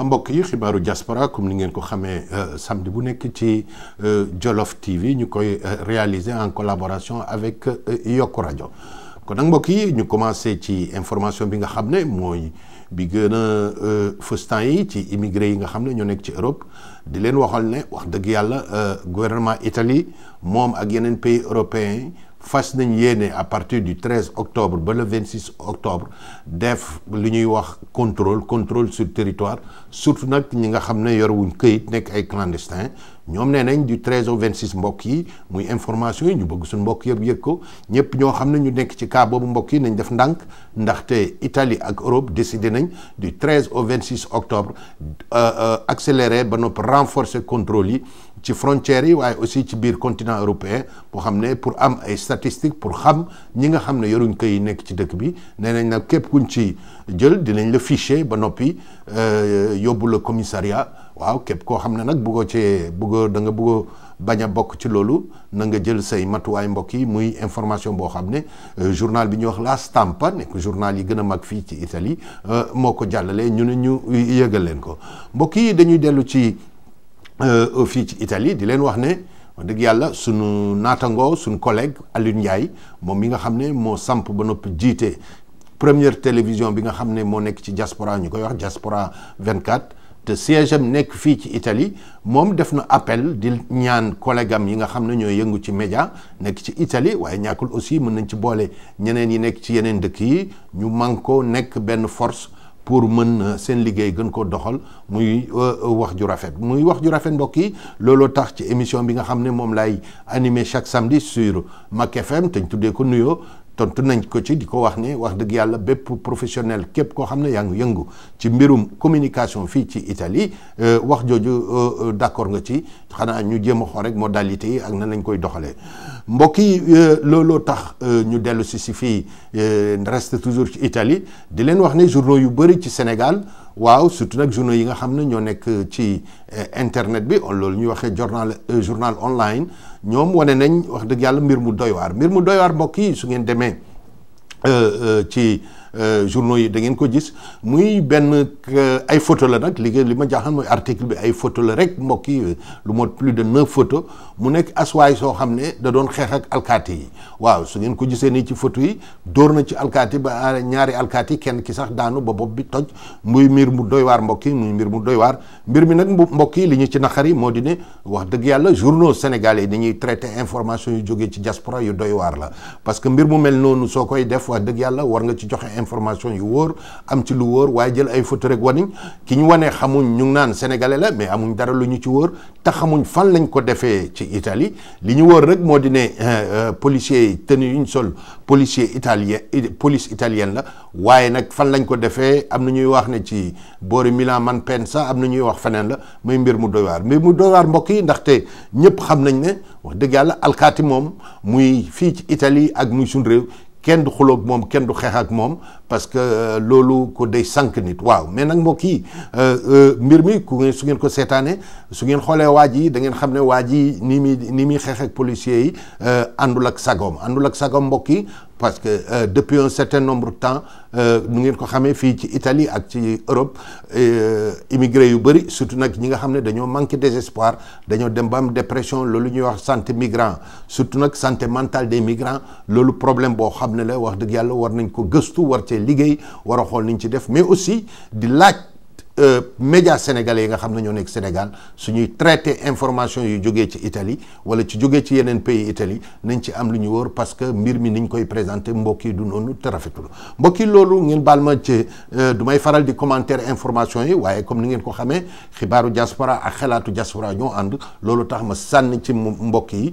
waa mbokk yi xibaaru diaspora comme ni ngeen ko xamee samedi bu nekk ci Jolof TV ñu koy réaliser en collaboration avec Yokku Rajo kon nag mbokk yi ñu commencé ci information bi nga xam ne mooy bi gën a fës temps yi ci immigré yi nga xam ne ñoo nekk ci Europe di leen waxal ne wax dëgg yàlla gouvernement Italie moom ak yeneen pays européens fas nañ yéene à partir du 13 octobre ba le 26 octobre def li ñuy wax contrôle sur territoire surtout nag ñi nga xam ne yorewuñ këyit nekk ay clandestins ñoom nee nañ du 13 au 26 mbokk yi muy information yi ñu bëgg suñ mbokk yëpp yëg ko ñëpp ñoo xam ne ñu nekk ci cas boobu mbokk yi nañ def ndànk ndaxte Italie ak Europe décidé nañ du 13 au 26 octobre accélérer ba noppi renforcer contrôle yi ci frontières yi waaye aussi ci biir continent européen boo xam ne pour am ay statistiques pour xam ñi nga xam ne yoruñ këy yi nekk ci dëkk bi nee nañ nag képp kuñ ci jël dinañ la ficher ba noppi yóbbu la commissariat waaw képp koo xam ne nag da nga bëggoo bañ a bokk ci loolu na nga jël say matuwaay mbokk yi muy information boo xam ne journal bi ñuy wax La Stampa nekk journal yi gën a mag fii ci Italie moo ko jàllalee ñu ne ñu yëgal leen ko mbokk yi dañuy dellu ci fii ci Italie di leen wax ne wax dëgg yàlla sunu naatangoo sunu collègue Aliou Ndiaye moom mi nga xam ne moo samp ba noppi jiite première télévision bi nga xam ne moo nekk ci diaspora ñu koy wax diaspora 24 te siège am nekk fii ci Italie moom def na appel di ñaan collègue am yi nga xam ne ñooy yëngu ci média nekk ci Italie waaye ñàkkul aussi mën nañ ci boole ñeneen yi nekk ci yeneen dëkk yi ñu man ko nekk benn force pour mën seen liggéey gën ko doxal muy wax ju rafet mbokk yi looloo tax ci émission bi nga xam ne moom lay animé chaque samedi sur Mak FM te ñu tuddee ko nuyoo tontu nañ ko ci di ko wax ne wax dëgg yàlla bépp professionnel képp koo xam ne yaa ngi yëngu ci mbirum communication fii ci Italie wax jooju d'accord nga ci xanaa ñu jéem a xool rek modalité yi ak nan lañ koy doxalee mbokk yi looloo tax ñu dellu si fii reste toujours ci Italie di leen wax ne journaux yu bëri ci Sénégal waaw surtout nag journaux yi nga xam ne ñoo nekk ci internet bi loolu ñuy waxee journal online ñoom wane nañ wax dëgg yàlla mbir mu doy waar mbokk yi su ngeen demee ci journaux yi da ngeen ko gis muy benn ay photo la nag li ma jaaxal mooy article bi ay photo la rek mbokk yi lu mot plus de 9 photos mu nekk aswaay soo xam ne da doon xeex ak alkaati yi waaw su ngeen ko gisee nii ci photo yi dóor na ci alkaati ba ñaari alkaati kenn ki sax daanu ba bopp bi toj muy mbir mu doy waar mbokk yi muy mbir mu doy waar mbir mi nag mbokk yi li ñu ci naqari moo di ne wax dëgg yàlla journaux sénégalais yi dañuy traité information yu jógee ci diaspora yu doy waar la parce que mbir mu mel noonu soo koy def wax dëgg yàlla war nga ci joxe information yu wóor am ci lu wóor waaye jël ay photo rek waniñ ki ñu wanee xamuñ ñu ngi naan sénégalais la mais amuñ dara lu ñu ci wóor te xamuñ fan lañ ko defee ci Italie li ñu wóor rek moo di ne policiers yi tenue yuñ sol police italienne la waaye nag fan lañ ko defee am na ñuy wax ne ci boori Milan Malpensa am na ñuy wax feneen la muy mbir mu doy waar mbokk yi ndaxte ñëpp xam nañ ne wax dëgg yàlla alkaati moom muy fii ci Italie ak muy suñ réew kenn du xuloog moom kenn du xeex ak moom parce que loolu ko day sànq nit waaw mais nag mbokk yi mbir mi su ngeen ko seetaanee su ngeen xoolee waaj yi da ngeen xam ne waaj yi ni muy xeex ak policiers yi àndul ak sagom mbokk yi parce que depuis un certain nombre de temps nu ngeen ko xamee fii ci Italie ak ci Europe immigré yu bëri surtout nag ñi nga xam ne dañoo manqué désespoir dañoo dem ba am dépression loolu ñuy wax santé migrant surtout nag santé mentale des migrants loolu problème boo xam ne la wax dëgg yàlla war nañ ko gëstu war cee liggéey war a xool niñ ci def mais aussi di laaj médias sénégalais yi nga xam ne ñoo nekk Sénégal suñuy traité information yu jógee ci Italie wala ci jógee ci yeneen pays Italie nañ ci am lu ñu wóor parce que mbir mi niñ koy présenté mbokk yi du noonu te rafetul mbokk yi loolu ngeen baal ma ci du may faral di commentaire information yi waaye comme ni ngeen ko xamee xibaaru diaspora ak xelaatu diaspora ñoo ànd loolu tax ma sànni ci mbokk yi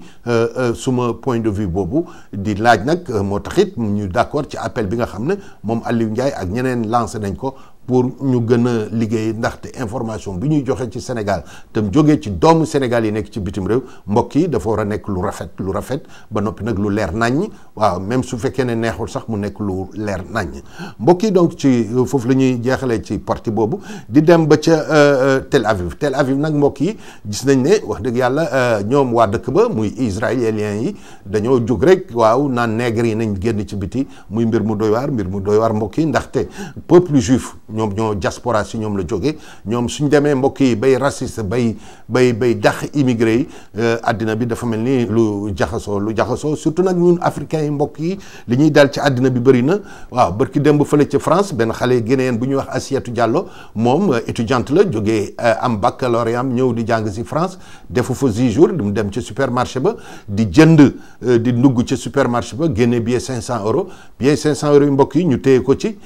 suma point de vue boobu di laaj nag moo taxit ñu d'accord ci appel bi nga xam ne moom Aliou Ndiaye ak ñeneen lancé nañ ko pour ñu gën a liggéey ndaxte information bi ñuy joxe ci Sénégal te mu jógee ci doomu Sénégal yi nekk ci bitim réew mbokk yi dafa war a nekk lu rafet ba noppi nag lu leer naññ waaw même su fekkee ne neexul sax mu nekk lu leer naññ mbokk yi donc ci foofu la ñuy jeexalee ci partie boobu di dem ba ca Tel Aviv nag mbokk yi gis nañ ne wax dëgg yàlla ñoom waa dëkk ba muy israéliens yi dañoo jóg rek waaw naan nègre yi nañ génn ci biti muy mbir mu doy waar mbokk yi ndaxte peuple juif ñoom ñoo diaspora si ñoom la jógee ñoom suñ demee mbokk yi bay raciste bay dàq immigré yi àddina bi dafa mel ni lu jaxasoo surtout nag ñun africains yi mbokk yi li ñuy dal ci àddina bi bëri na waaw barki démb fële ca France benn xale guinéen bu ñuy wax Assietou Diallo moom étudiante la jógee am baccalauréat am ñëw di jàng si France defu fa 10 jours mu dem ca supermarché ba di jënd di ndugg ca supermarché ba génne billet 500 euros billet 500 euros yu mbokk yi ñu téye ko ci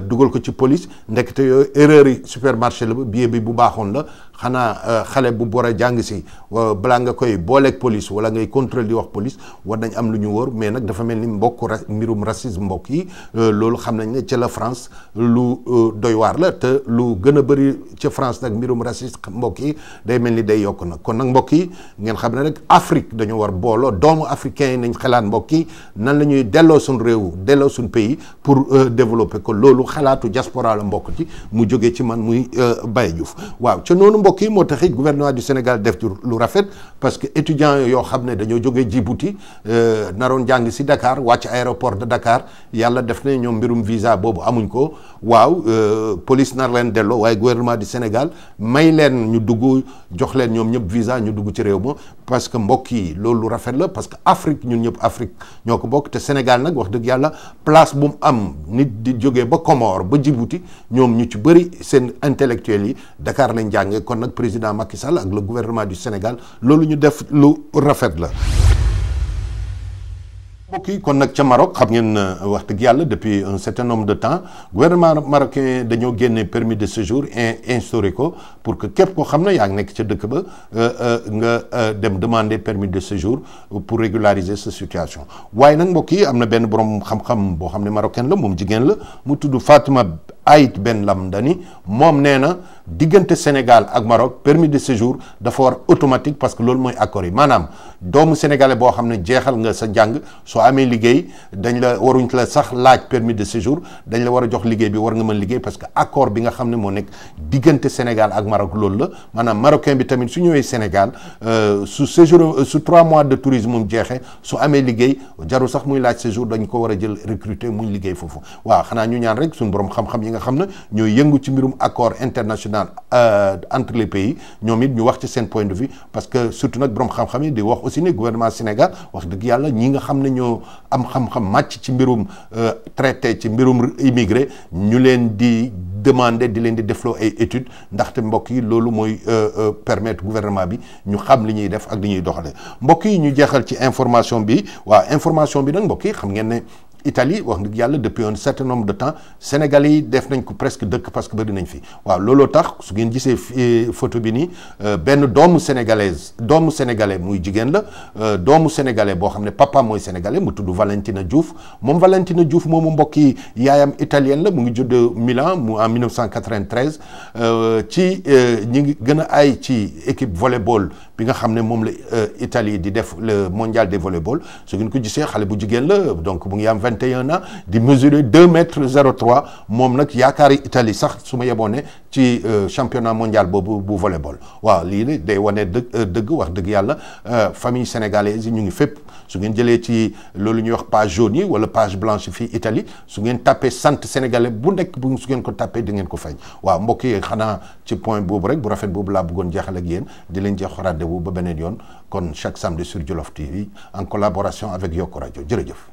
dugal ko ci police ndekete yooyu erreur yi supermarché la ba billet bi bu baaxoon la xanaa xale bu war a jàng si balaa nga koy booleeg police wala ngay contrôle di wax police war nañ am lu ñu wóor mais nag dafa mel ni mbirum racisme mbokk yi loolu xam nañ ne ca la France lu doy waar la te lu gën a bëri ca France nag mbirum racisme mbokk yi day mel ni day yokk nag kon nag mbokk yi ngeen xam ne rek Afrique dañoo war booloo doomu africain yi nañ xalaat mbokk yi nan la ñuy delloo suñ réew delloo suñ pays pour développer ko loolu xalaatu diaspora la mbokk ci mu jógee ci man muy Baye Diouf waaw ca noonu mbokk yi moo taxit gouvernement du Sénégal def lu rafet parce que étudiants yoo xam ne dañoo jógee Djibouti naroon jàng si Dakar wàcc aéroport de Dakar yàlla def ne ñoom mbirum visa boobu amuñ ko waaw police nar leen delloo waaye gouvernement du Sénégal may leen ñu dugg jox leen ñoom ñëpp visa ñu dugg ci réew ma parce que mbokk yi loolu lu rafet la parce que Afrique ñun ñëpp Afrique ñoo ko bokk te Sénégal nag wax dëgg yàlla place bu mu am nit di jógee ba Comore ba Djibouti ñoom ñu ci bëri seen intellectuels yi Dakar lañ jàngee kon nag président Macky Sall ak le gouvernement du Sénégal loolu ñu def lu rafet la. mbokk yi kon nag ca Maroc xam ngeen wax dëgg yàlla depuis un certain nombre de temps gouvernement marocain dañoo génne permis de séjour instauré ko pour que képp koo xam ne yaa ngi nekk ca dëkk ba nga dem demander permis de séjour pour régulariser sa situation waaye nag mbokk yi am na benn borom xam-xam boo xam ne marocain la moom jigéen la mu tudd Fatima Aït Ben Lamdani moom nee na diggante Sénégal ak Maroc permis de séjour dafa war automatique parce que loolu mooy accord yi maanaam doomu sénégalais boo xam ne jeexal nga sa jàng soo amee liggéey dañ la waruñ la sax laaj permis de séjour dañ la war a jox liggéey bi war nga mën liggéey parce que accord bi nga xam ne moo nekk diggante Sénégal ak Maroc loolu la maanaam marocain bi tamit su ñëwee Sénégal su séjour su 3 mois de tourisme moom jeexee su amee liggéey jarul sax muy laaj séjour dañ ko war a jël recruter muy liggéey foofu waaw xanaa ñu ñaan rek suñu borom xam-xam yi nga xam ne ñooy yëngu ci mbirum accord international entre les pays ñoom it ñu wax ci seen point de vue parce que surtout nag borom xam-xam yi di wax aussi ne gouvernement Sénégal wax dëgg yàlla ñi nga xam ne ñoo am xam-xam màcc ci mbirum traité ci mbirum immigré ñu leen di demander di leen di defloo ay études ndaxte mbokk yi loolu mooy permettre gouvernement bi ñu xam li ñuy def ak li ñuy doxalee mbokk yi ñu jeexal ci information bi waaw information bi nag mbokk yi xam ngeen ne Italie wax dëgg yàlla depuis un certain nombre de temps Sénégalais yi def nañ ko presque dëkk parce que bëri nañ fi waaw looloo tax su ngeen gisee photo bi nii benn doomu sénégalais muy jigéen la doomu sénégalais boo xam ne papa mooy sénégalais mu tudd Valentina Diouf moom Valentina Diouf moomu mbokk yi yaayam italienne la mu ngi judd Milan mu en 1993 ci ñi ngi gën a ay ci équipe volleyball bi nga xam ne moom la Italie di def le mondial des volleyball su ngeen ko gisee xale bu jigéen la donc mu ngi am 21 ans di mesurer 2,03 m moom nag yaakaari Italie sax su ma yeboon ne ci championnat mondial boobu bu volleyball waaw lii day wane dëgg wax dëgg yàlla famille sénégalaise yi ñu ngi fépp su ngeen jëlee ci loolu ñuy wax page jaune yi wala page blanche fii Italie su ngeen tapé sant sénégalais bu nekk bu su ngeen ko tapé di ngeen ko fay waaw mbokk yi xanaa ci point boobu rek bu rafet boobu laa bëggoon jeexal ak yéen di leen jeex rendez-vous ba beneen yoon kon chaque samedi sur Jolof TV en collaboration avec Yokk Radio jërëjëf.